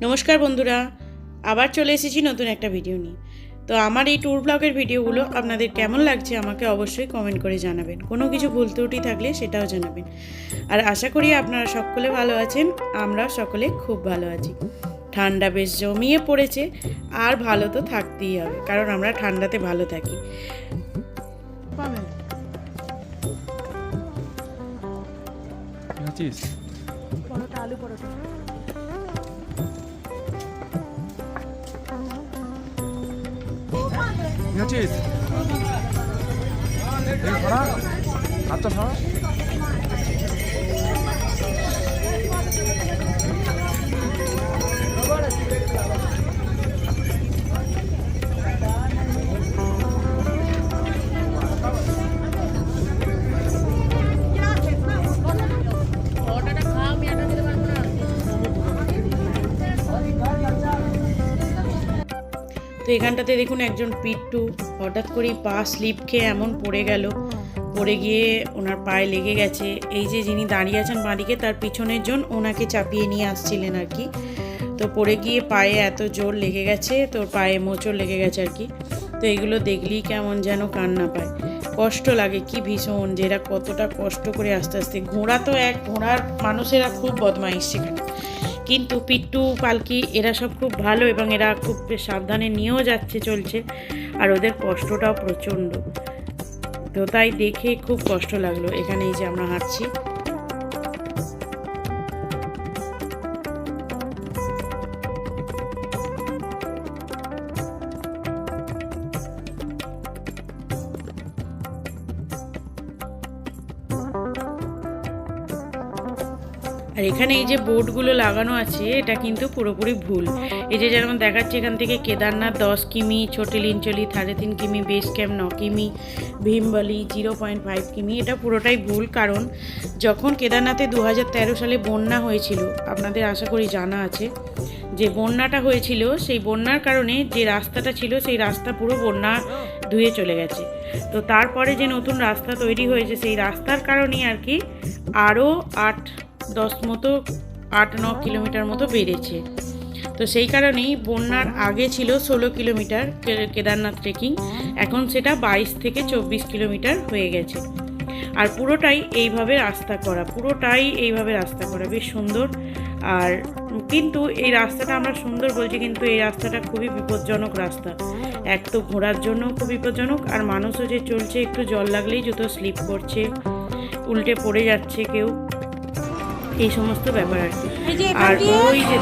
নমস্কার বন্ধুরা, আবার চলে এসেছি নতুন একটা ভিডিও নিয়ে। তো আমার এই ট্যুর ব্লগের ভিডিওগুলো আপনাদের কেমন লাগছে আমাকে অবশ্যই কমেন্ট করে জানাবেন। কোনো কিছু ভুল ত্রুটি থাকলে সেটাও জানাবেন। আর আশা করি আপনারা সকলে ভালো আছেন, আমরা সকলে খুব ভালো আছি। ঠান্ডা বেশ জমিয়ে পড়েছে, আর ভালো তো থাকতেই হবে, কারণ আমরা ঠান্ডাতে ভালো থাকি। পরোটা, আলু পরোটা। মিয়াচিস এই ছড়া আচ্ছা ছড়া তো এখানটাতে দেখুন একজন পিট্টু হঠাৎ করেই পা স্লিপ খেয়ে এমন পড়ে গেল, পড়ে গিয়ে ওনার পায়ে লেগে গেছে। এই যে যিনি দাঁড়িয়ে আছেন বাঁদিকে, তার পিছনের জন ওনাকে চাপিয়ে নিয়ে আসছিলেন আর কি। তো পড়ে গিয়ে পায়ে এত জোর লেগে গেছে, তোর পায়ে মোচড় লেগে গেছে আর কি। তো এগুলো দেখলেই কেমন যেন কান্না পায়, কষ্ট লাগে কি ভীষণ, যে এরা কতটা কষ্ট করে আস্তে আস্তে। ঘোড়া তো ঘোড়ার মানুষেরা খুব বদমাইশ সেখানে, কিন্তু পিট্টু পালকি এরা সব খুব ভালো এবং এরা খুব সাবধানে নিয়েও চলছে। আর ওদের কষ্টটাও প্রচণ্ড, তো তাই দেখে খুব কষ্ট লাগলো। এখানে এই যে আমরা হাঁটছি, আর এখানে এই যে বোর্ডগুলো লাগানো আছে এটা কিন্তু পুরোপুরি ভুল। এই যে যেমন দেখাচ্ছে এখান থেকে কেদারনাথ 10 কিমি, ছোটিলিঞ্চলি 3.5 কিমি, বেস ক্যাম্প 9 কিমি, ভীমবালি 0.5 কিমি, এটা পুরোটাই ভুল। কারণ যখন কেদারনাথে 2013 সালে বন্যা হয়েছিল, আপনাদের আশা করি জানা আছে, যে বন্যাটা হয়েছিল সেই বন্যার কারণে যে রাস্তাটা ছিল সেই রাস্তা পুরো বন্যা ধুয়ে চলে গেছে। তো তারপরে যে নতুন রাস্তা তৈরি হয়েছে সেই রাস্তার কারণেই আর কি আরও 8-9 কিলোমিটার মতো বেড়েছে। তো সেই কারণেই বন্যার আগে ছিল 16 কিলোমিটার কেদারনাথ ট্রেকিং, এখন সেটা 22 থেকে 24 কিলোমিটার হয়ে গেছে। আর পুরোটাই এইভাবে রাস্তা করা, বেশ সুন্দর। আর কিন্তু এই রাস্তাটা আমরা সুন্দর বলছি, কিন্তু এই রাস্তাটা খুবই বিপজ্জনক রাস্তা। এক তো ঘোড়ার জন্য খুব বিপজ্জনক, আর মানুষও যে চলছে একটু জল লাগলেই জুতো স্লিপ করছে, উল্টে পড়ে যাচ্ছে কেউ, এই সমস্ত ব্যাপার আর কি। আর ওই যে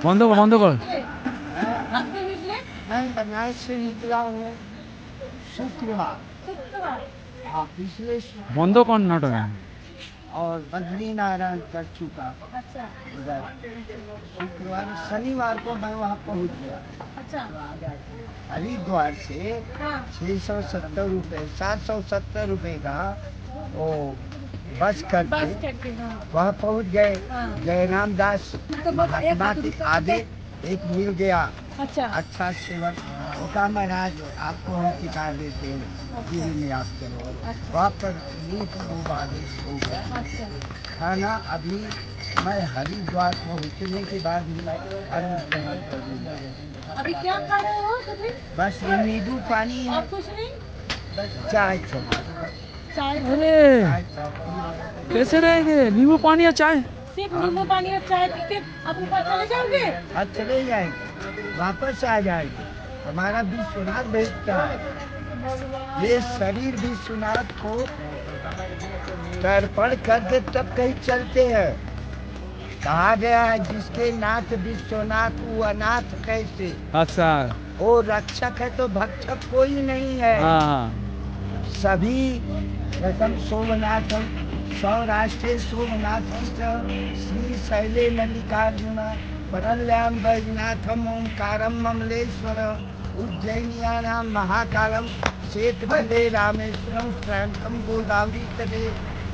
বন্ধ কর বন্ধ কর নাটক। और बद्रीनारायण कर चुका। अच्छा। शुक्रवार शनिवार को मैं वहाँ पहुँच गया। अच्छा। हरिद्वार से 670 रुपये 770 रुपये का वो बस करके वहाँ पहुँच गए। जयराम दास महात्मा के आगे एक मिल गया। अच्छा सेवक, वो कहा महाराज आपको हम टिका देते हैं, दिल्ली में आप चलो। वहाँ पर खाना अभी मैं हरिद्वार पहुँचने के बाद अभी क्या खा रहे हो? बस ये नींबू पानी है, कुछ नहीं, बस चाय चाय। अरे कैसे रहेंगे? नींबू पानी और चाय? सिर्फ नींबू पानी और चाय पी के आप ऊपर चले जाओगे? आज चले जाएंगे, वापस आ जाएंगे। हमारा विश्वनाथ भेजता है, ये शरीर विश्वनाथ को तर्पण करते तब कहीं चलते हैं। कहा गया है जिसके नाथ विश्वनाथ वो अनाथ कैसे। अच्छा। वो रक्षक है तो भक्षक कोई नहीं है। हाँ। सभी प्रथम सोमनाथम सौराष्ट्रे सोमनाथ श्री शैले मल्लिकार्जुन परल्याम वैजनाथम ओंकारम ममलेश्वर उज्जैनियानां महाकालम श्वेतवंदे रामेश्वरम श्रवणम गोदावरी तटे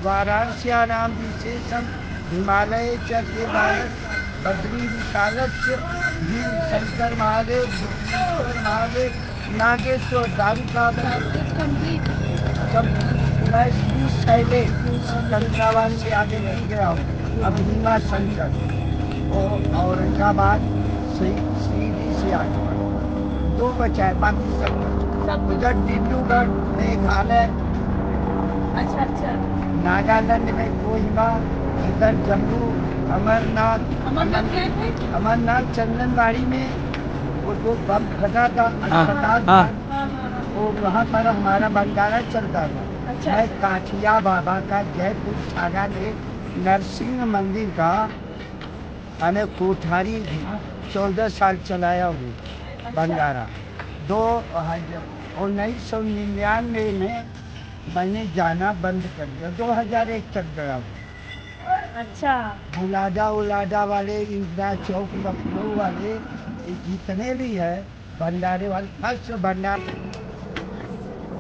वाराणस्यानां विशेषम हिमालय च केदार बद्री विशालस्य वीर शंकर महादेव बुद्धेश्वर महादेव नागेश्वर दारुका जब मैं श्री शैले कंद्रावान से आगे नहीं गया हूँ। अब रीमा शंकर और औरंगाबाद सीधी से आगे 2 बचा है, बाकी सब उधर डिब्रूगढ़ मेघालय, अच्छा अच्छा। नागालैंड में कोहिमा, इधर जम्मू अमरनाथ अमरनाथ चंदनबाड़ी में वो जो बम फटा था अस्पताल हाँ। वो वहाँ पर हमारा भंडारा चलता था। अच्छा। मैं काठिया बाबा का जयपुर सागा में नरसिंह मंदिर का मैंने कोठारी 14 साल चलाया हूँ भंडारा। 1999 में मैंने जाना बंद कर दिया, 2001 तक गया हूँ। अच्छा। बुलाडा वाले इंदिरा चौक लखनऊ वाले ये जितने भी है भंडारे वाले फर्स्ट भंडारे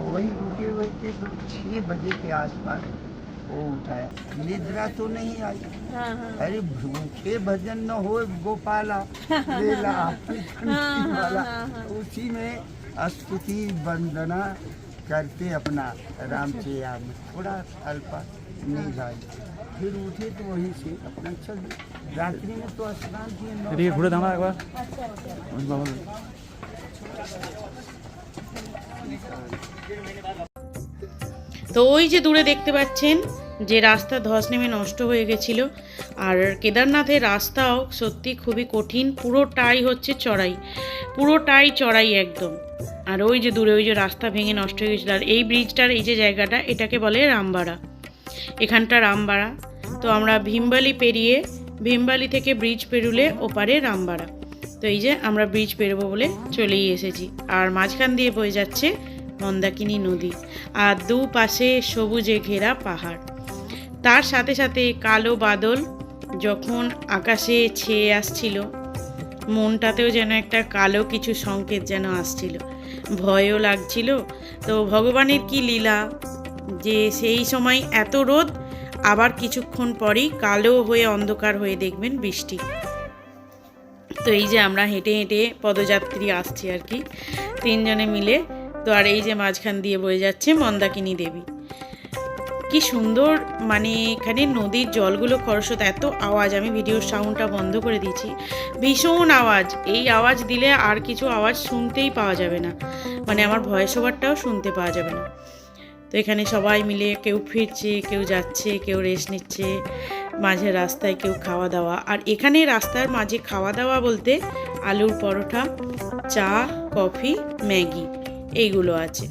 वही रुके हुए थे। तो 6 बजे के आसपास वो उठाया, निद्रा तो नहीं आई। हाँ हाँ। अरे भूखे भजन न हो गोपाला लेला वाला, उसी में स्तुति वंदना करते अपना रामचरिया में थोड़ा अल्पा नींद आई। फिर उठे तो वहीं से अपना चल रात्रि में तो स्नान किए। घुरे धामा एक बार। তো ওই যে দূরে দেখতে পাচ্ছেন যে রাস্তা ধস নেমে নষ্ট হয়ে গেছিল। আর কেদারনাথের রাস্তাও সত্যি খুবই কঠিন, পুরোটাই হচ্ছে চড়াই একদম। আর ওই যে দূরে ওই যে রাস্তা ভেঙে নষ্ট হয়ে গেছিলো। আর এই ব্রিজটার এই যে জায়গাটা এটাকে বলে রামবাড়া, এখানটা রামবাড়া। তো আমরা ভীমবালি পেরিয়ে, ভীমবালি থেকে ব্রিজ পেরুলে ওপারে রামবাড়া। তো এই যে আমরা ব্রিজ পেরোবো বলে চলেই এসেছি। আর মাঝখান দিয়ে বয়ে যাচ্ছে মন্দাকিনী নদী, আর দুপাশে সবুজে ঘেরা পাহাড়। তার সাথে সাথে কালো বাদল যখন আকাশে ছেয়ে আসছিল, মনটাতেও যেন একটা কালো কিছু সংকেত যেন আসছিল, ভয়ও লাগছিল। তো ভগবানের কি লীলা যে সেই সময় এত রোদ, আবার কিছুক্ষণ পরেই কালো হয়ে অন্ধকার হয়ে দেখবেন বৃষ্টি। তো এই যে আমরা হেঁটে হেঁটে পদযাত্রী আসছি আর কি 3 জনে মিলে। তো আর এই যে মাঝখান দিয়ে বয়ে যাচ্ছে মন্দাকিনী দেবী। কি সুন্দর, মানে এখানে নদীর জলগুলো খরস্রোত, এত আওয়াজ। আমি ভিডিওর সাউন্ডটা বন্ধ করে দিয়েছি, ভীষণ আওয়াজ। এই আওয়াজ দিলে আর কিছু আওয়াজ শুনতেই পাওয়া যাবে না, মানে আমার ভয়েস ওভারটাও শুনতে পাওয়া যাবে না। তো এখানে সবাই মিলে কেউ ফিরছে, কেউ যাচ্ছে, কেউ রেস্ট নিচ্ছে, মাঝে রাস্তায় কেউ খাওয়া দাওয়া। আর এখানে রাস্তার মাঝে খাওয়া দাওয়া বলতে আলুর পরোটা, চা, কফি, ম্যাগি এইগুলো আছে।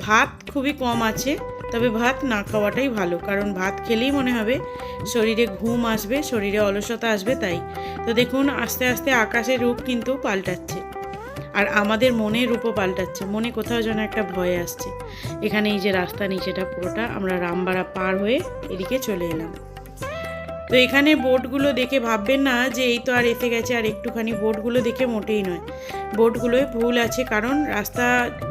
ভাত খুবই কম আছে, তবে ভাত না খাওয়াটাই ভালো, কারণ ভাত খেলেই মনে হবে শরীরে ঘুম আসবে, শরীরে অলসতা আসবে। তাই তো দেখুন আস্তে আস্তে আকাশের রূপ কিন্তু পাল্টাচ্ছে, আর আমাদের মনের রূপও পাল্টাচ্ছে। মনে কোথাও যেন একটা ভয় আসছে। এখানে এই যে রাস্তা নিচেটা পুরোটা আমরা রামবাড়া পার হয়ে এদিকে চলে এলাম। তো এখানে বোটগুলো দেখে ভাববেন না যে এই তো আর এসে গেছে, আর একটুখানি বোটগুলো দেখে মোটেই নয়, বোটগুলোয় ভুল আছে। কারণ রাস্তা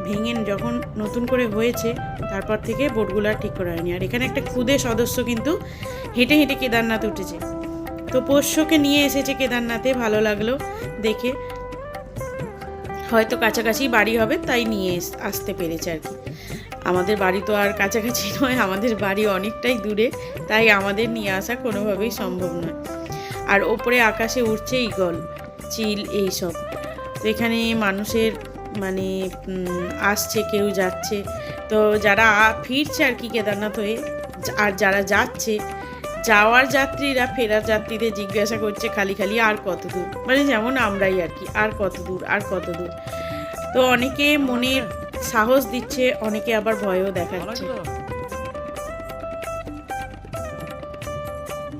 ভেঙে যখন নতুন করে হয়েছে তারপর থেকে বোটগুলো আর ঠিক করা হয়নি। আর এখানে একটা খুদে সদস্য কিন্তু হেঁটে হেঁটে কেদারনাথ উঠেছে। তো পোষ্যকে নিয়ে এসেছে কেদারনাথে, ভালো লাগলো দেখে। হয়তো কাছাকাছি বাড়ি হবে তাই নিয়ে আসতে পেরেছে আর কি। আমাদের বাড়ি তো আর কাছাকাছি নয়, আমাদের বাড়ি অনেকটাই দূরে, তাই আমাদের নিয়ে আসা কোনোভাবেই সম্ভব নয়। আর ওপরে আকাশে উঠছে ঈগল, চিল এইসব। তো এখানে মানুষের মানে আসছে, কেউ যাচ্ছে। তো যারা ফিরছে আর কি কেদারনাথ হয়ে, আর যারা যাচ্ছে, যাওয়ার যাত্রীরা ফেরার যাত্রীদের জিজ্ঞাসা করছে খালি খালি আর কত দূর, মানে যেমন আমরাই আর কি, আর কত দূর, আর কত দূর। তো অনেকে মনের সাহস দিচ্ছে, অনেকে আবার ভয়ও ভালো দেখাচ্ছে। লাগলো?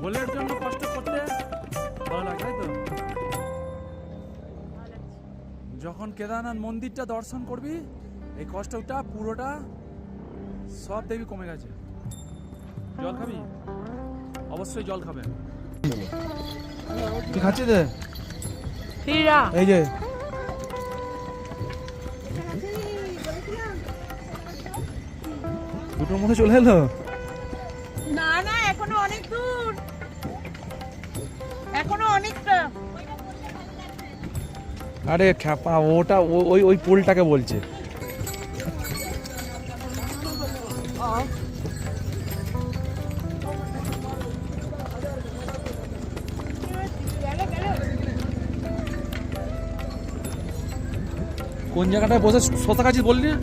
ভোলের জন্য কষ্ট করতে ভালো লাগে, তাই তো? যখন কেদারনাথ মন্দিরটা দর্শন করবি এই কষ্টটা পুরোটা সব দেখবি কমে গেছে। জল খাবি? অবশ্যই জল খাবে। তুই খাচ্ছিস রে? এই যে দুটোর মধ্যে চলে এলো। না না, এখনো অনেক দূর, এখনো অনেকটা। আরে খ্যাপা, ওটা ওই ওই পুলটাকে বলছে। কোন জায়গাটায় বসে শোতা খাচ্ছিস বললি না?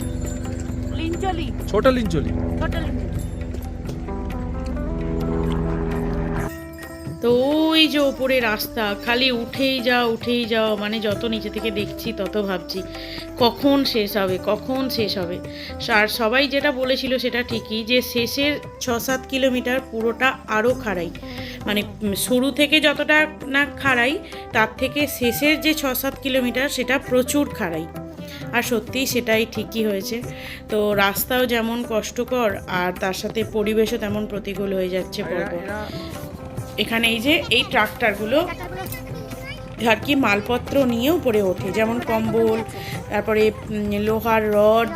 লিঞ্চলি, ছোট লিঞ্চলি। ছোট লিঞ্চলি। তো ওই যে ওপরে রাস্তা, খালি উঠেই যাও, মানে যত নিচে থেকে দেখছি তত ভাবছি কখন শেষ হবে, কখন শেষ হবে। আর সবাই যেটা বলেছিল সেটা ঠিকই, যে শেষের 6-7 কিলোমিটার পুরোটা আরও খাড়াই, মানে শুরু থেকে যতটা না খাড়াই তার থেকে শেষের যে 6-7 কিলোমিটার সেটা প্রচুর খাড়াই। আর সত্যিই সেটাই ঠিকই হয়েছে। তো রাস্তাও যেমন কষ্টকর আর তার সাথে পরিবেশও তেমন প্রতিকূল হয়ে যাচ্ছে পরপর। এখানে এই যে এই ট্রাক্টরগুলো আর কি মালপত্র নিয়ে উপরে ওঠে, যেমন কম্বল, তারপরে লোহার রড,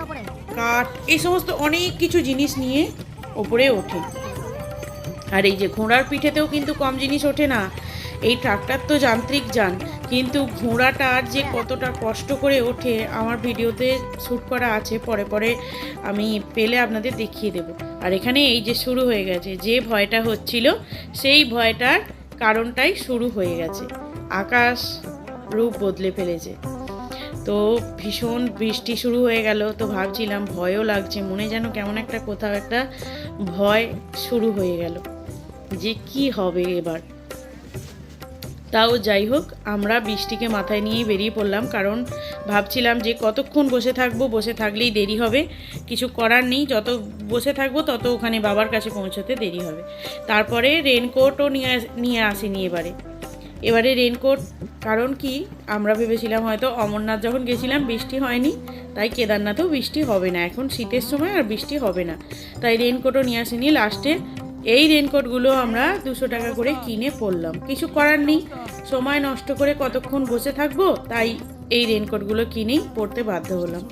কাঠ, এই সমস্ত অনেক কিছু জিনিস নিয়ে ওপরে ওঠে। আর এই যে ঘোড়ার পিঠেতেও কিন্তু কম জিনিস ওঠে না। এই ট্রাক্টর তো যান্ত্রিক যান, কিন্তু ঘোড়াটার যে কতটা কষ্ট করে ওঠে আমার ভিডিওতে শ্যুট করা আছে, পরে পরে আমি পেলে আপনাদের দেখিয়ে দেব। আর এখানে এই যে শুরু হয়ে গেছে, যে ভয়টা হচ্ছিল সেই ভয়টার কারণটাই শুরু হয়ে গেছে। আকাশ রূপ বদলে ফেলেছে। তো ভীষণ বৃষ্টি শুরু হয়ে গেল, তো ভাবছিলাম ভয়ও লাগছে, মনে যেন কেমন একটা কোথাও একটা ভয় শুরু হয়ে গেল যে কি হবে এবার। তাও যাই হোক, আমরা বৃষ্টিকে মাথায় নিয়েই বেরিয়ে পড়লাম, কারণ ভাবছিলাম যে কতক্ষণ বসে থাকবো, বসে থাকলেই দেরি হবে, কিছু করার নেই, যত বসে থাকবো তত ওখানে বাবার কাছে পৌঁছতে দেরি হবে। তারপরে রেনকোটও নিয়ে আসিনি এবারে রেনকোট, কারণ কি আমরা ভেবেছিলাম হয়তো অমরনাথ যখন গেছিলাম বৃষ্টি হয়নি, তাই কেদারনাথেও বৃষ্টি হবে না, এখন শীতের সময় আর বৃষ্টি হবে না, তাই রেনকোটও নিয়ে আসিনি। লাস্টে এই রেনকোটগুলো আমরা 200 টাকা করে কিনে পরলাম, কিছু করার নেই, সময় নষ্ট করে কতক্ষণ বসে থাকবো, তাই এই রেনকোটগুলো কিনেই পরতে বাধ্য হলাম।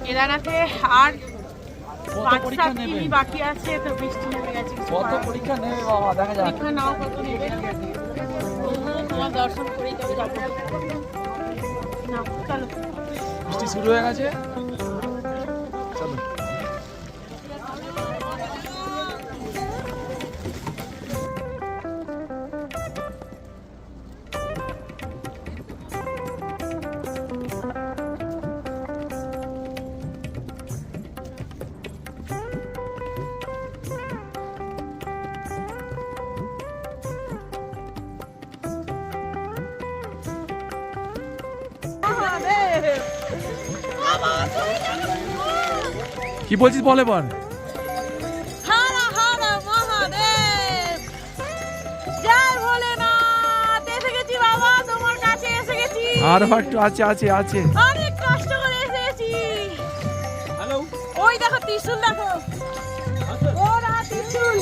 কেদারনাথে আর 5-7 কিমি বাকি আছে, তো বৃষ্টি নেমে গেছে। কত পরীক্ষা নেবে বাবা, দেখা যাক। পরীক্ষা নাও কত নেবে, তোমার দর্শন করেই তো যাবো। না চলো, বৃষ্টি শুরু হয়ে গেছে, চলো। কি বলছিস বল এবার। হর হর মহাদেব, জয় ভোলেনাথ। এসে গেছি বাবা, তোমার কাছে এসে গেছি। আর একটু আছে আছে আছে। অনেক কষ্ট করে এসে গেছি। হ্যালো, ওই দেখো ত্রিশূল, দেখো ওরা ত্রিশূল।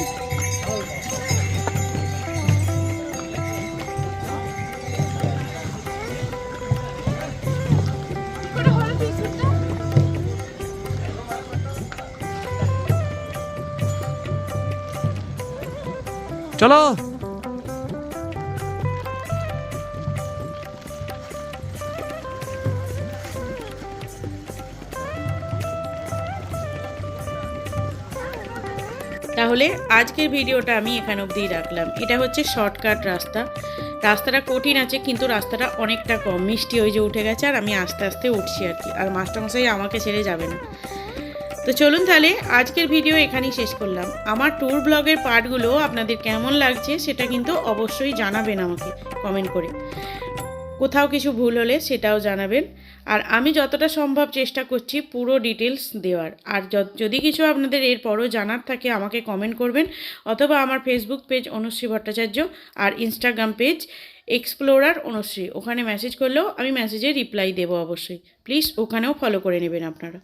চলো। তাহলে আজকের ভিডিওটা আমি এখান অবধিই রাখলাম। এটা হচ্ছে শর্টকাট রাস্তা, রাস্তাটা কঠিন আছে, কিন্তু রাস্তাটা অনেকটা কম, মিষ্টি ওই যে উঠে গেছে আর আমি আস্তে আস্তে উঠছি আর কি, আর মাস্টারমশাই আমাকে ছেড়ে যাবে না। তো চলুন তাহলে আজকের ভিডিও এখানেই শেষ করলাম। আমার ট্যুর ব্লগের পার্টগুলো আপনাদের কেমন লাগছে সেটা কিন্তু অবশ্যই জানাবেন আমাকে কমেন্ট করে, কোথাও কিছু ভুল হলে সেটাও জানাবেন। আর আমি যতটা সম্ভব চেষ্টা করছি পুরো ডিটেলস দেওয়ার। আর যদি কিছু আপনাদের এরপরও জানার থাকে আমাকে কমেন্ট করবেন, অথবা আমার ফেসবুক পেজ অনুশ্রী ভট্টাচার্য আর ইনস্টাগ্রাম পেজ এক্সপ্লোরার অনুশ্রী, ওখানে মেসেজ করলেও আমি মেসেজে রিপ্লাই দেবো অবশ্যই। প্লিজ ওখানেও ফলো করে নেবেন আপনারা।